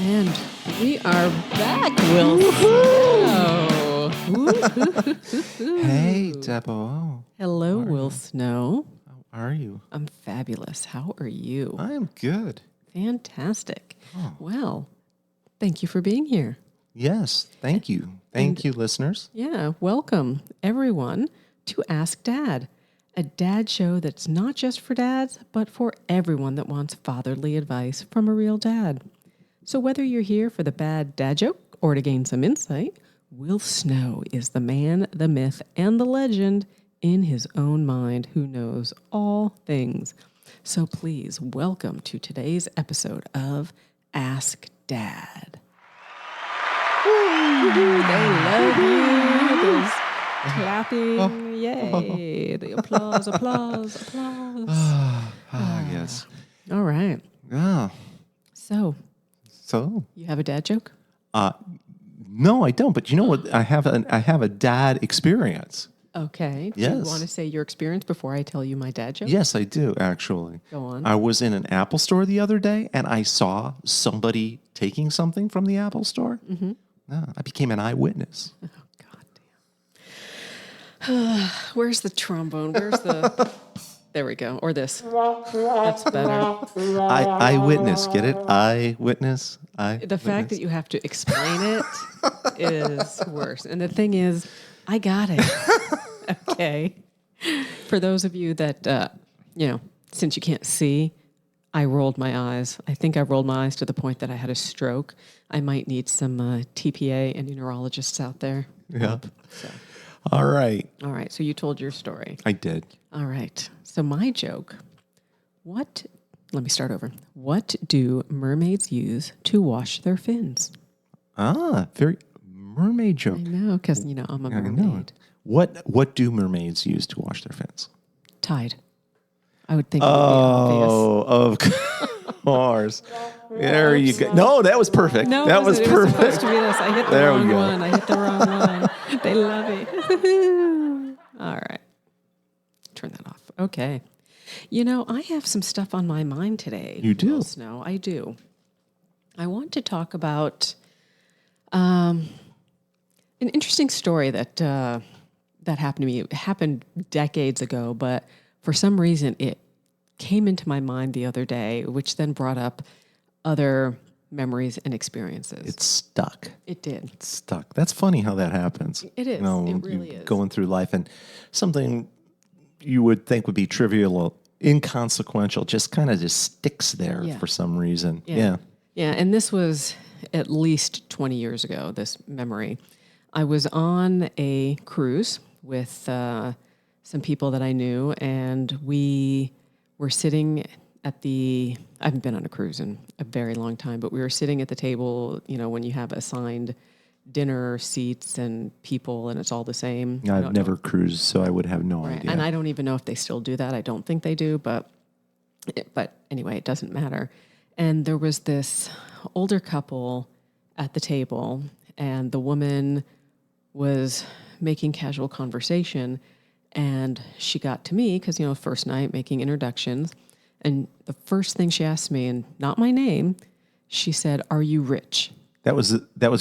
And we are back, Will Snow. Hey, Deborah. Hello, Will Snow. How are you? I'm fabulous. How are you? I am good. Fantastic. Oh. Well, thank you for being here. Yes, thank you. Thank you, listeners. Yeah, welcome, everyone, to Ask Dad, a dad show that's not just for dads, but for everyone that wants fatherly advice from a real dad. So whether you're here for the bad dad joke or to gain some insight, Will Snow is the man, the myth, and the legend in his own mind who knows all things. So please welcome to today's episode of Ask Dad. They love you. There's clapping. Yay. The applause. Yes. All right. Yeah. So, So, you have a dad joke? no, I don't. But you know what? I have a dad experience. Okay. Do you Yes. want to say your experience before I tell you my dad joke? Yes, I do, actually. Go on. I was in an Apple store the other day, and I saw somebody taking something from the Apple store. Mm-hmm. I became an eyewitness. Oh, God damn. Where's the trombone? Where's the... There we go. Or this. That's better. Eyewitness. Get it? Eyewitness. The fact that you have to explain it is worse. And the thing is, I got it. Okay. For those of you that, since you can't see, I rolled my eyes. I think I rolled my eyes to the point that I had a stroke. I might need some TPA and neurologists out there. Yeah. So. All right. All right. So you told your story. I did. All right. So my joke, let me start over. What do mermaids use to wash their fins? Very mermaid joke. I know, because, I'm a I know. mermaid. What do mermaids use to wash their fins? Tide. I would think it would be obvious. Oh, of course. There you go. No, that was perfect. No, that was it perfect. was supposed to be this. I hit the There we wrong go. one. I hit the wrong one. They love it. All right. Turn that off. Okay. I have some stuff on my mind today. You do? Will Snow, I do. I want to talk about an interesting story that happened to me. It happened decades ago, but for some reason it came into my mind the other day, which then brought up other memories and experiences. It's stuck. It did. It's stuck. That's funny how that happens. It is. It really is. Going through life and something you would think would be trivial, inconsequential, just kind of just sticks there for some reason. Yeah. Yeah, and this was at least 20 years ago, this memory. I was on a cruise with some people that I knew, and we were sitting at I haven't been on a cruise in a very long time, but we were sitting at the table, when you have assigned dinner seats and people and it's all the same. I've never cruised, so I would have no idea. And I don't even know if they still do that. I don't think they do, but anyway, it doesn't matter. And there was this older couple at the table, and the woman was making casual conversation, and she got to me because, first night making introductions. And the first thing she asked me, and not my name, she said, "Are you rich?" That was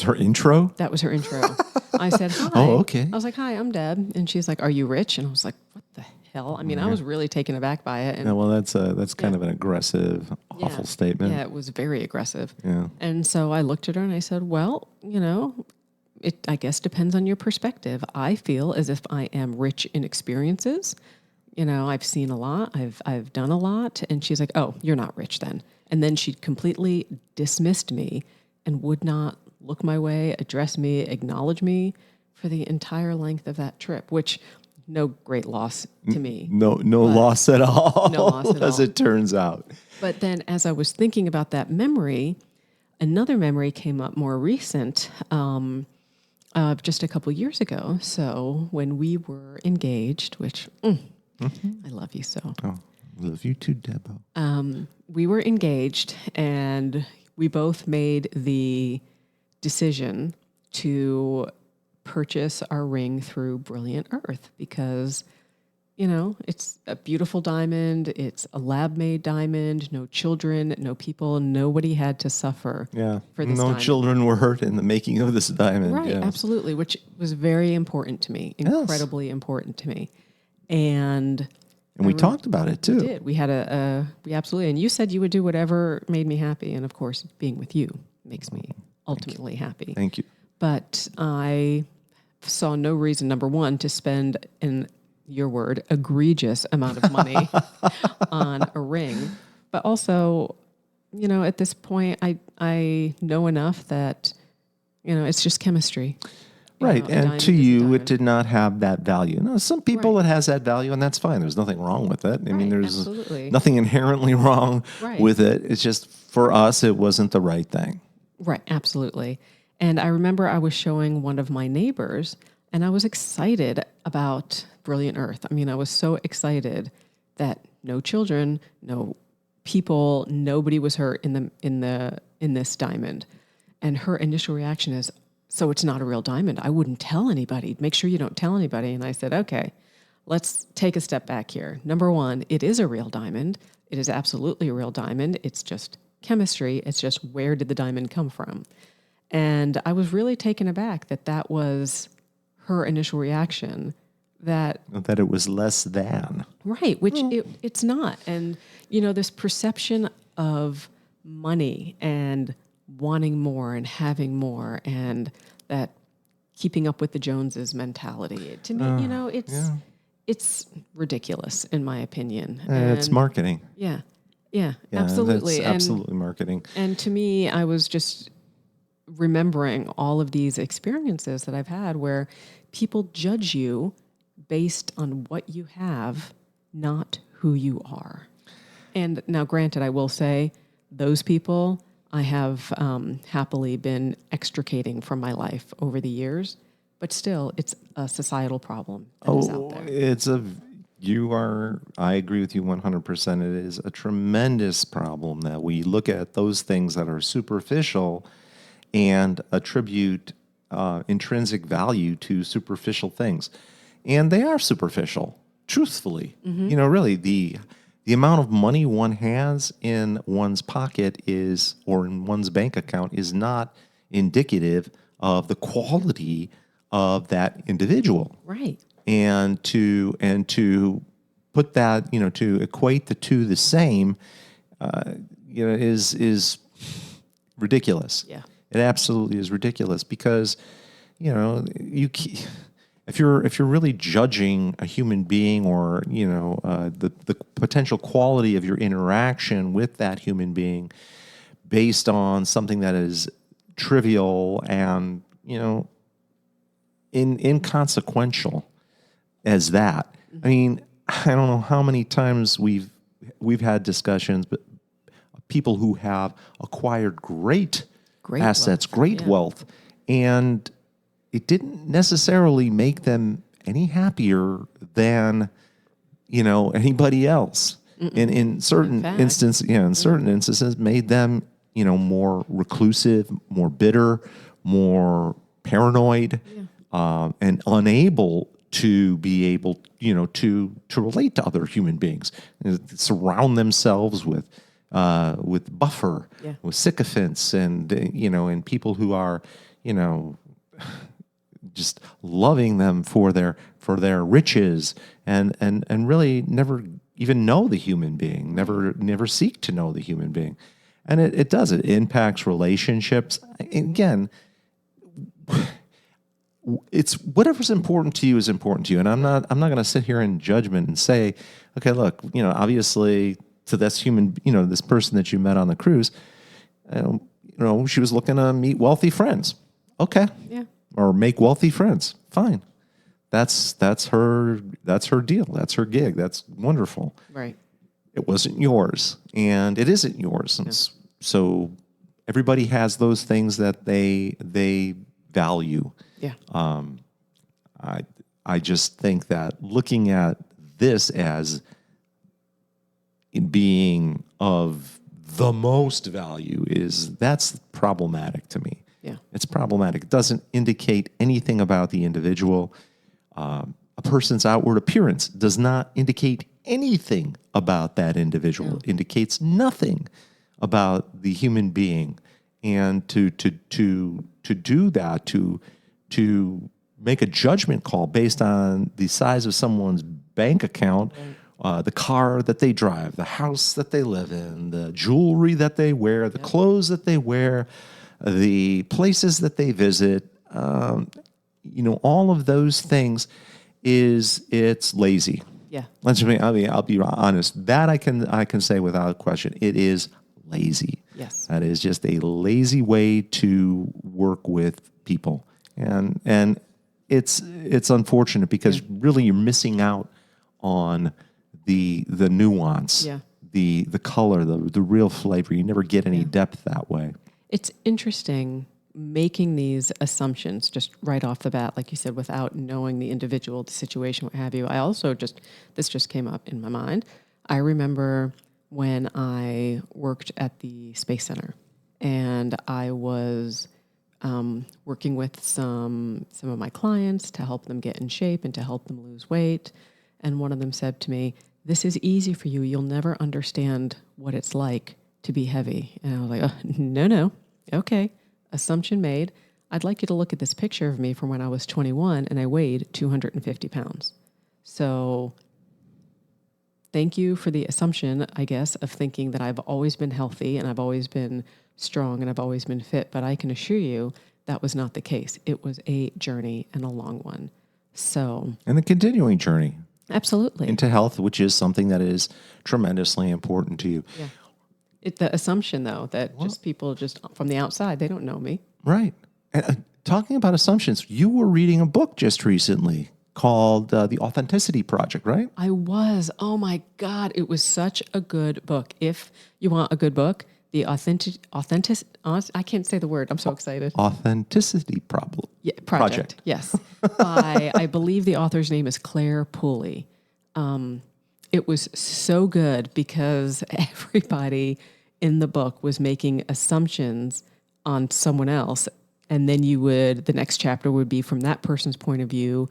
her intro? That was her intro. I said, "Hi." Oh, okay. I was like, "Hi, I'm Deb." And she's like, "Are you rich?" And I was like, "What the hell?" I mean, I was really taken aback by it. And Yeah, well, that's kind of an aggressive, awful statement. Yeah, it was very aggressive. Yeah. And so I looked at her and I said, "Well, it I guess depends on your perspective. I feel as if I am rich in experiences. I've seen a lot. I've done a lot." And she's like, "Oh, you're not rich then." And then she completely dismissed me and would not look my way, address me, acknowledge me for the entire length of that trip, which no great loss to me. No loss at all. No loss at as all. it turns out. But then as I was thinking about that memory, another memory came up more recent, just a couple years ago. So when we were engaged, which I love you so. Oh, love you too, Debo. We were engaged, and we both made the decision to purchase our ring through Brilliant Earth because it's a beautiful diamond. It's a lab-made diamond. No children, no people, nobody had to suffer for this no diamond. children were hurt in the making of this diamond. Right, Yes. absolutely, which was very important to me, incredibly important to me. And we talked about it too. We did. We had we absolutely, and you said you would do whatever made me happy. And of course, being with you makes me ultimately happy. Thank you. But I saw no reason, number one, to spend, in your word, egregious amount of money on a ring. But also, at this point, I know enough that, it's just chemistry. Right. And to you, it did not have that value. Now, some people, it has that value, and that's fine. There's nothing wrong with it. I mean, there's nothing inherently wrong with it. It's just, for us, it wasn't the right thing. Right. Absolutely. And I remember I was showing one of my neighbors, and I was excited about Brilliant Earth. I mean, I was so excited that no children, no people, nobody was hurt in this diamond. And her initial reaction is, so it's not a real diamond. I wouldn't tell anybody. Make sure you don't tell anybody. And I said, okay, let's take a step back here. Number one, it is a real diamond. It is absolutely a real diamond. It's just chemistry. It's just, where did the diamond come from? And I was really taken aback that was her initial reaction. That it was less than. Right, which it's not. And, this perception of money and wanting more and having more, and that keeping up with the Joneses mentality. To me, it's ridiculous, in my opinion. It's marketing. Yeah, absolutely. That's absolutely marketing. And to me, I was just remembering all of these experiences that I've had where people judge you based on what you have, not who you are. And now, granted, I will say those people I have happily been extricating from my life over the years, but still, it's a societal problem that is out there. I agree with you 100%. It is a tremendous problem that we look at those things that are superficial and attribute intrinsic value to superficial things. And they are superficial, truthfully. Mm-hmm. Really, the amount of money one has in one's pocket or in one's bank account is not indicative of the quality of that individual. Right. And to put that, to equate the two the same, is ridiculous. Yeah. It absolutely is ridiculous because, if you're really judging a human being or the potential quality of your interaction with that human being based on something that is trivial and inconsequential as that, I mean, I don't know how many times we've had discussions, but people who have acquired great assets, great wealth, and it didn't necessarily make them any happier than, anybody else. And in certain instances, made them, more reclusive, more bitter, more paranoid, and unable to be able, to relate to other human beings, surround themselves with buffer, with sycophants, and people who are, just loving them for their riches, and really never even know the human being, never seek to know the human being. And it impacts relationships. Again, it's whatever's important to you is important to you. And I'm not going to sit here in judgment and say, okay, look, obviously to this human, this person that you met on the cruise, she was looking to meet wealthy friends. Okay. Yeah. Or make wealthy friends. Fine. That's her deal. That's her gig. That's wonderful. Right. It wasn't yours, and it isn't yours. And so everybody has those things that they value. Yeah. I just think that looking at this as being of the most value that's problematic to me. Yeah. It's problematic. It doesn't indicate anything about the individual. a person's outward appearance does not indicate anything about that individual. It indicates nothing about the human being. And to do that, to make a judgment call based on the size of someone's bank account, the car that they drive, the house that they live in, the jewelry that they wear, the clothes that they wear, the places that they visit, all of those things it's lazy. Yeah. I'll be honest. That I can say without question. It is lazy. Yes. That is just a lazy way to work with people, and it's unfortunate because really you're missing out on the nuance, the color, the real flavor. You never get any depth that way. It's interesting making these assumptions just right off the bat, like you said, without knowing the individual, the situation, what have you. I also this just came up in my mind. I remember when I worked at the Space Center and I was working with some of my clients to help them get in shape and to help them lose weight. And one of them said to me, "This is easy for you. You'll never understand what it's like to be heavy." And I was like, "Oh, no. Okay. Assumption made. I'd like you to look at this picture of me from when I was 21 and I weighed 250 pounds. So thank you for the assumption, I guess, of thinking that I've always been healthy and I've always been strong and I've always been fit. But I can assure you that was not the case. It was a journey and a long one." So, And a continuing journey absolutely. into health, which is something that is tremendously important to you. Yeah. The assumption, though, that just people just from the outside, they don't know me. Right. And talking about assumptions, you were reading a book just recently called The Authenticity Project, right? I was. Oh, my God. It was such a good book. If you want a good book, the I can't say the word. I'm so excited. Authenticity Project. Yes. By, I believe the author's name is Claire Pooley. It was so good because everybody in the book was making assumptions on someone else. And then the next chapter would be from that person's point of view,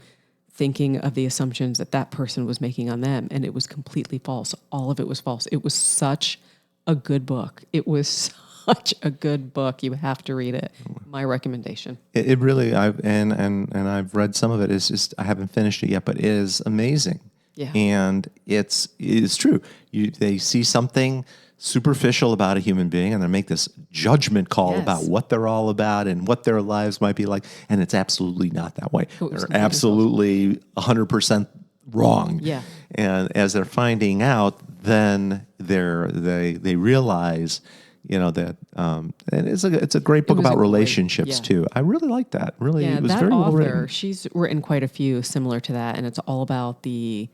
thinking of the assumptions that person was making on them. And it was completely false. All of it was false. It was such a good book. It was such a good book. You have to read it. My recommendation. It really, I've read some of it. It's just, I haven't finished it yet, but it is amazing. Yeah. And it's true. They see something superficial about a human being and they make this judgment call about what they're all about and what their lives might be like. And it's absolutely not that way. They're absolutely 100% wrong. Yeah. And as they're finding out, then they realize, that and it's a great book about relationships too. I really like that. Really, it was very well written. She's written quite a few similar to that, and it's all about the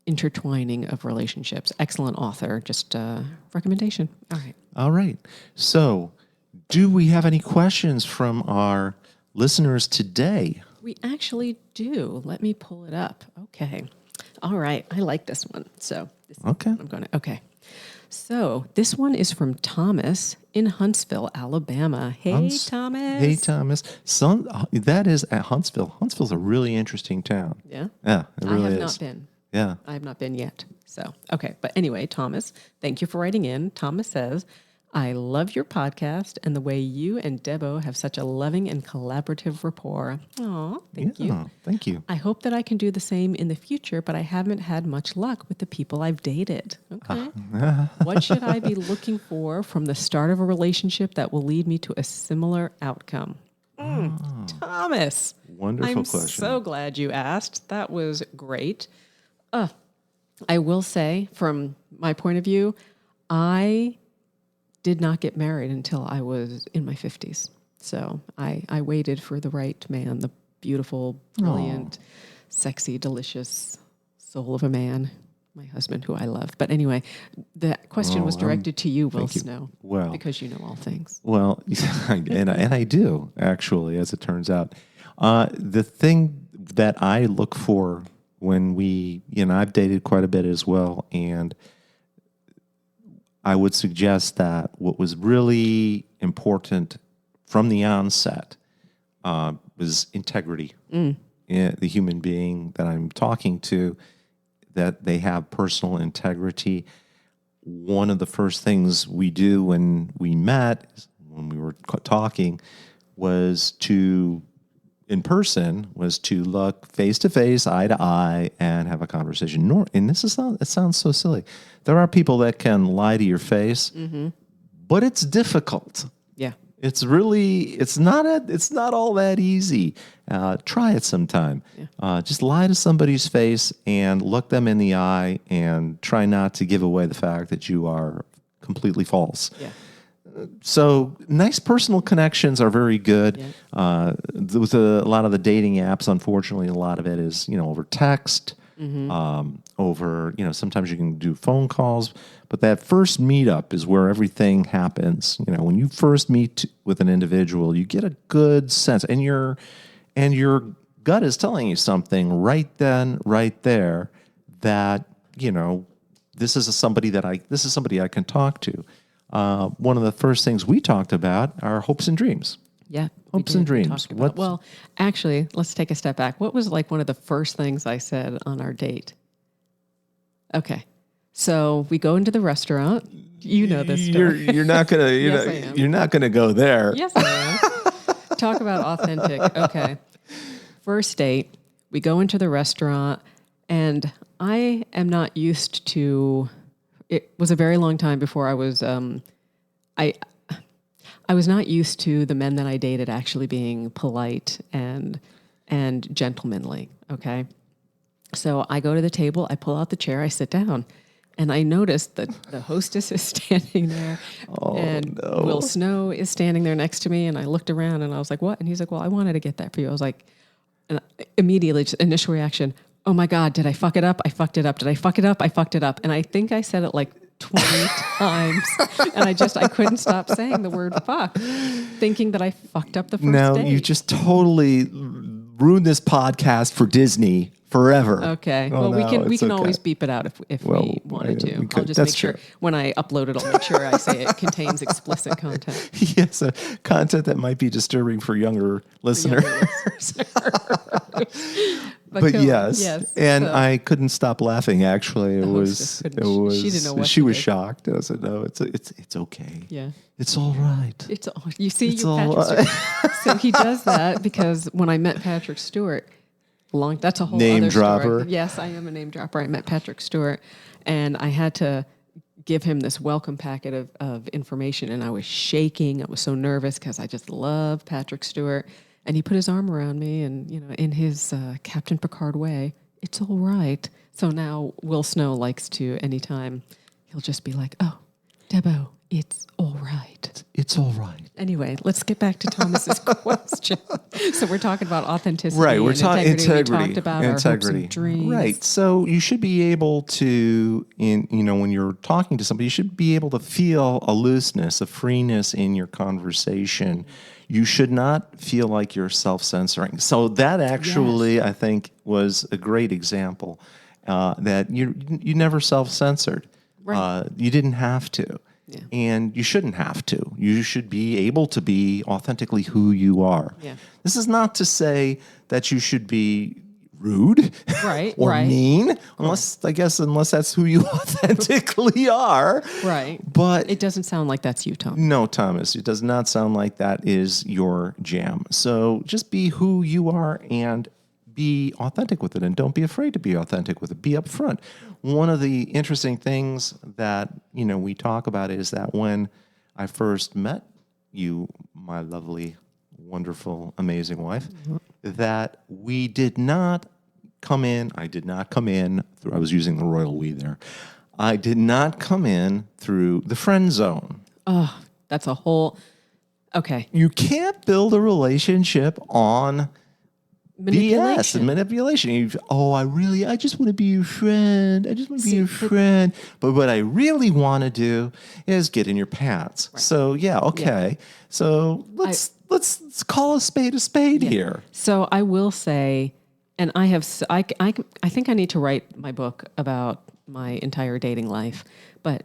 intertwining of relationships. Excellent author. Just recommendation. All right. So, do we have any questions from our listeners today? We actually do. Let me pull it up. Okay. All right. I like this one. So, okay. So, this one is from Thomas in Huntsville, Alabama. Hey, Thomas. Hey, Thomas. That is at Huntsville. Huntsville's a really interesting town. Yeah? Yeah, it really is. I have not been. Yeah. I have not been yet. So, okay. But anyway, Thomas, thank you for writing in. Thomas says, "I love your podcast and the way you and Debo have such a loving and collaborative rapport." Aw, thank you. Thank you. "I hope that I can do the same in the future, but I haven't had much luck with the people I've dated." Okay. What should I be looking for from the start of a relationship that will lead me to a similar outcome? Thomas. Wonderful question. I'm so glad you asked. That was great. I will say, from my point of view, I did not get married until I was in my 50s. So I waited for the right man, the beautiful, brilliant, sexy, delicious soul of a man, my husband, who I love. But anyway, the question was directed to you, Will Snow, because you know all things. Well, and I do, actually, as it turns out. The thing that I look for when I've dated quite a bit as well, and I would suggest that what was really important from the onset was integrity. the human being that I'm talking to, that they have personal integrity. One of the first things we do when we met, when we were talking, was to look face to face, eye to eye, and have a conversation. And this is not, it sounds so silly. There are people that can lie to your face, but it's difficult. Yeah. It's not all that easy. Try it sometime. Yeah. Just lie to somebody's face and look them in the eye and try not to give away the fact that you are completely false. Yeah. So nice personal connections are very good. Yeah. With a lot of the dating apps, unfortunately, a lot of it is, over text, over, sometimes you can do phone calls, but that first meetup is where everything happens. When you first meet with an individual, you get a good sense, and your gut is telling you something right then, right there, that, this is somebody I can talk to. One of the first things we talked about are hopes and dreams. Yeah. Hopes and dreams. Well, actually, let's take a step back. What was one of the first things I said on our date? Okay. So we go into the restaurant. You know this story. You're not gonna you're not gonna go there. Yes, I am. Talk about authentic. Okay. First date, we go into the restaurant, and I am not used to. It was a very long time before I was. I was not used to the men that I dated actually being polite and gentlemanly. Okay. So I go to the table, I pull out the chair, I sit down, and I noticed that the hostess is standing there, and Will Snow is standing there next to me, and I looked around and I was like, what? And he's like, well, I wanted to get that for you. I was like, and immediately, just initial reaction, oh my God, did I fuck it up? I fucked it up. Did I fuck it up? I fucked it up. And I think I said it like 20 times, and I couldn't stop saying the word fuck, thinking that I fucked up the first date. You just totally ruined this podcast for Disney forever. Okay. We can always beep it out if we wanted to. I'll just make sure when I upload it, I'll make sure I say it contains explicit content. Yes, content that might be disturbing for younger listeners. But yes. And so, I couldn't stop laughing. Actually, it was. She didn't know what she was shocked. I said, "No, it's okay. Yeah, it's all right. It's all." You see, it's all right. So he does that because when I met Patrick Stewart, that's a whole name other dropper. Story. Yes, I am a name dropper. I met Patrick Stewart, and I had to give him this welcome packet of information, and I was shaking. I was so nervous because I just love Patrick Stewart. And he put his arm around me, and in his Captain Picard way, it's all right. So now Will Snow likes to, anytime, he'll just be like, "Oh, Debo, it's all right. It's all right." Anyway, let's get back to Thomas's question. So we're talking about authenticity, right? We're talking integrity. We talked about our hopes and dreams, right? So you should be able to, when you're talking to somebody, you should be able to feel a looseness, a freeness in your conversation. You should not feel like you're self-censoring. So that actually, I think, was a great example that you never self-censored. Right. You didn't have to. Yeah. And you shouldn't have to. You should be able to be authentically who you are. Yeah. This is not to say that you should be rude or mean, unless that's who you authentically are. Right. But it doesn't sound like that's you, Tom. No, Thomas, it does not sound like that is your jam. So just be who you are and be authentic with it, and don't be afraid to be authentic with it. Be upfront. One of the interesting things that, we talk about is that when I first met you, my lovely, wonderful, amazing wife, that we did not come in. I did not come in through, I was using the royal we there. I did not come in through the friend zone. Oh, that's a whole, okay. You can't build a relationship on manipulation. BS and manipulation. I just want to be your friend. I just want to be your friend. But what I really want to do is get in your pants. Right. So okay. Yeah. So let's call a spade here. So I will say, and I think I need to write my book about my entire dating life, but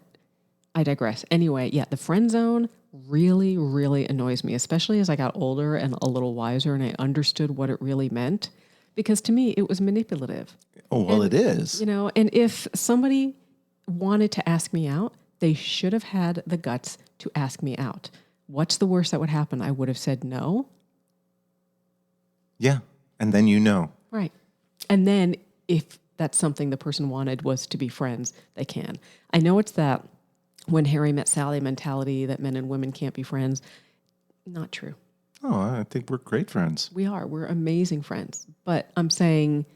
I digress. Anyway, the friend zone really, really annoys me, especially as I got older and a little wiser and I understood what it really meant. because to me it was manipulative. Oh, well, And, it is. You know, and if somebody wanted to ask me out, they should have had the guts to ask me out. What's the worst that would happen? I would have said no. Yeah. And then you know. Right. And then if that's something the person wanted was to be friends, they can. I know it's that when Harry met Sally mentality that men and women can't be friends. Not true. Oh, I think we're great friends. We are. We're amazing friends. But I'm saying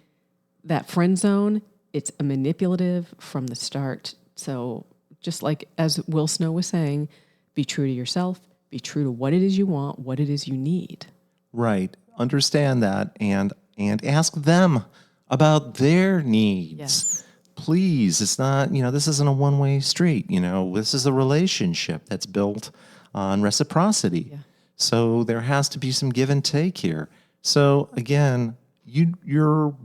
that friend zone, it's a manipulative from the start. So just like as Will Snow was saying, be true to yourself, be true to what it is you want, what it is you need. Right. Understand that and ask them about their needs. Yes. Please, it's not, this isn't a one-way street, this is a relationship that's built on reciprocity. Yeah. So there has to be some give and take here. So again, your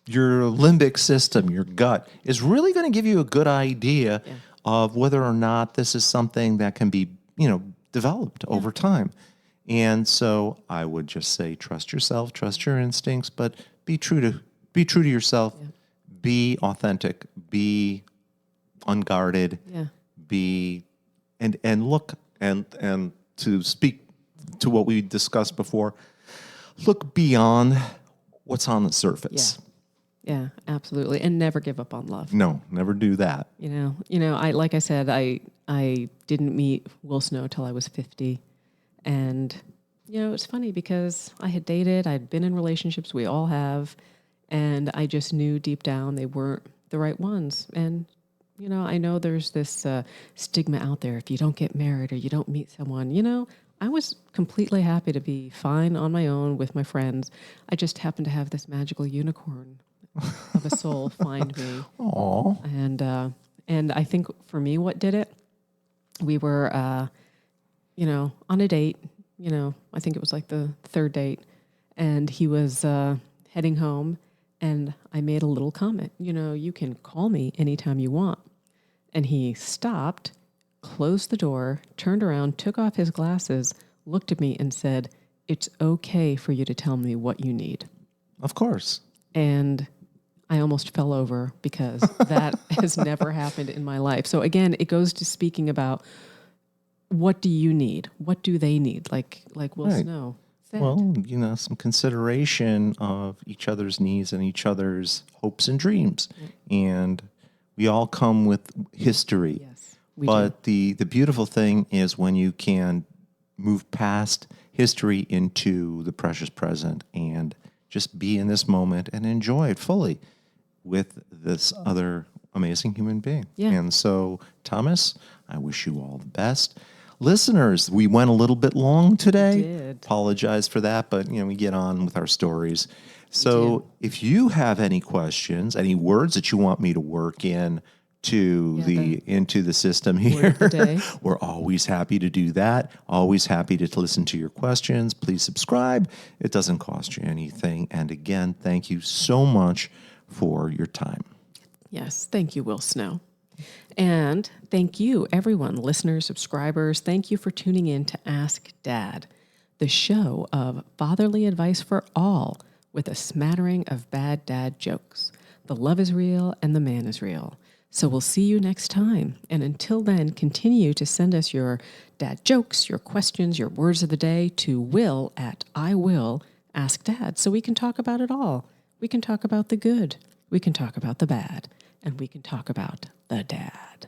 limbic system, your gut, is really going to give you a good idea of whether or not this is something that can be, developed over time. And so I would just say, trust yourself, trust your instincts, but be true to yourself, be authentic, be unguarded, be and look and to speak to what we discussed before, look beyond what's on the surface. Yeah, absolutely. And never give up on love. No, never do that. I like I said, I didn't meet Will Snow till I was 50. And it's funny because I had dated, I'd been in relationships, we all have, and I just knew deep down they weren't the right ones. And I know there's this stigma out there if you don't get married or you don't meet someone. I was completely happy to be fine on my own with my friends. I just happened to have this magical unicorn of a soul find me. Aww. And I think for me, what did it? We were, on a date. I think it was like the third date, and he was heading home, and I made a little comment. You can call me anytime you want. And he stopped, closed the door, turned around, took off his glasses, looked at me, and said, "It's okay for you to tell me what you need." Of course. And I almost fell over because that has never happened in my life. So again, it goes to speaking about what do you need? What do they need? Like Will Snow said. Well, some consideration of each other's needs and each other's hopes and dreams. And we all come with history. Yes, but the beautiful thing is when you can move past history into the precious present and just be in this moment and enjoy it fully with this other amazing human being. Yeah. And so, Thomas, I wish you all the best. Listeners, we went a little bit long today. We did. Apologize for that, but we get on with our stories. So if you have any questions, any words that you want me to work in to into the system here, we're always happy to do that. Always happy to listen to your questions. Please subscribe. It doesn't cost you anything. And again, thank you so much for your time. Yes, thank you, Will Snow. And thank you, everyone, listeners, subscribers. Thank you for tuning in to Ask Dad, the show of fatherly advice for all with a smattering of bad dad jokes. The love is real and the man is real. So we'll see you next time. And until then, continue to send us your dad jokes, your questions, your words of the day to will@IWillAskDad so we can talk about it all. We can talk about the good. We can talk about the bad. And we can talk about the dad.